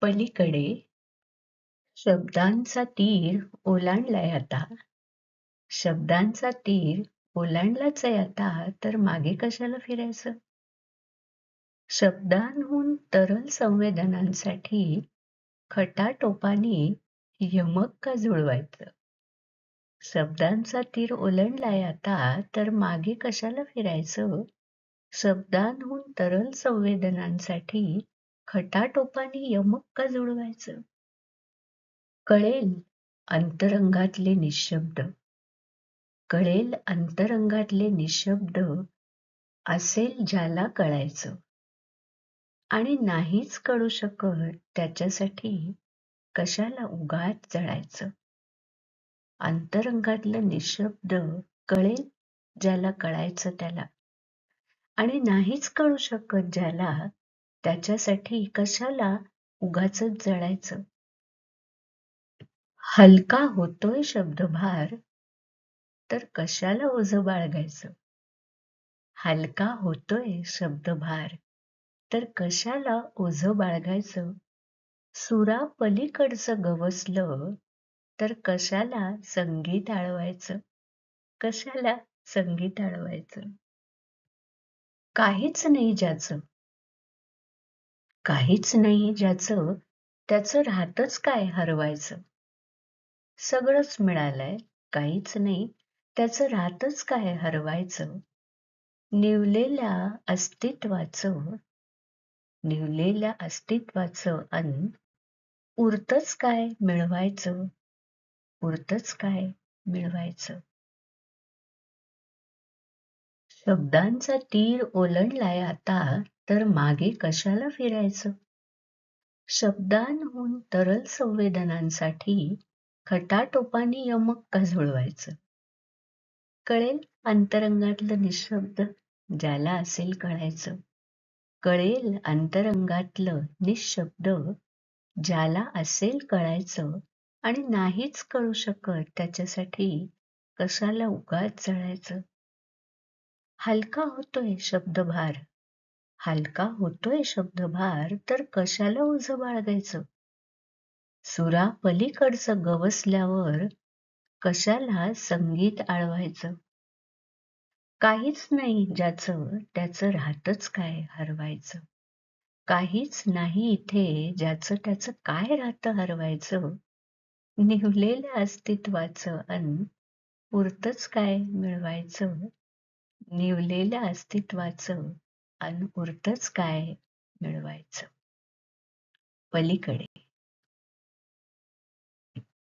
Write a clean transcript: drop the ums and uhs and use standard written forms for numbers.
पलीकडे शब्दांचा तीर ओलांडलाय आता. शब्दांचा तीर ओलांडलाच आहे आता, तर मागे कशाला फिरायचं? शब्दांहून तरल संवेदनांसाठी खटाटोपाने यमक का जुळवायचं? शब्दांचा तीर ओलांडलाय आता, तर मागे कशाला फिरायचं? शब्दांहून तरल संवेदनांसाठी खटाटोपाने यमक का जुळवायचं? कळेल अंतरंगातले निःशब्द, कळेल अंतरंगातले निःशब्द असेल ज्याला कळायचं, आणि नाहीच कळू शकत त्याच्यासाठी कशाला उगाच जळायचं. अंतरंगातलं निःशब्द कळेल ज्याला कळायचं त्याला, आणि नाहीच कळू शकत ज्याला त्याच्यासाठी कशाला उगाचच जळायचं. हलका होतोय शब्दभार, तर कशाला ओझं बाळगायचं? हलका होतोय शब्दभार, तर कशाला ओझं बाळगायचं? सुरापलीकडचं गवसलं, तर कशाला संगीत आळवायचं? कशाला संगीत आळवायचं? काहीच नाही ज्याचं, काहीच नाही ज्याचं, त्याचं राहतच काय हरवायचं? सगळंच मिळालंय, काहीच नाही, त्याचं राहतच काय हरवायचं? निवलेल्या अस्तित्वाचं, निवलेल्या अस्तित्वाचं अन उरतच काय मिळवायचं? उरतच काय मिळवायचं? शब्दांचा तीर ओलांडलाय आता, तर मागे कशाला फिरायचं? शब्दांहून तरल संवेदनांसाठी खटाटोपाने यमक का जुळवायचं? कळेल अंतरंगातलं निःशब्द ज्याला असेल कळायचं, कळेल अंतरंगातलं निःशब्द ज्याला असेल कळायचं, आणि नाहीच कळू शकत त्याच्यासाठी कशाला उगाच जळायचं. हलका होतोय शब्दभार, हलका होतोय शब्दभार, तर कशाला ओझं बाळगायचं? सुरापलीकडचं गवसल्यावर कशाला संगीत आळवायचं? काहीच नाही ज्याचं, त्याचं राहतच काय हरवायचं? काहीच नाही इथे ज्याचं, त्याचं काय राहतं हरवायचं? निवलेल्या अस्तित्वाचं अन उरतच काय मिळवायचं? निवलेल्या अस्तित्वाचं अन उरतच काय मिळवायचं? पलीकडे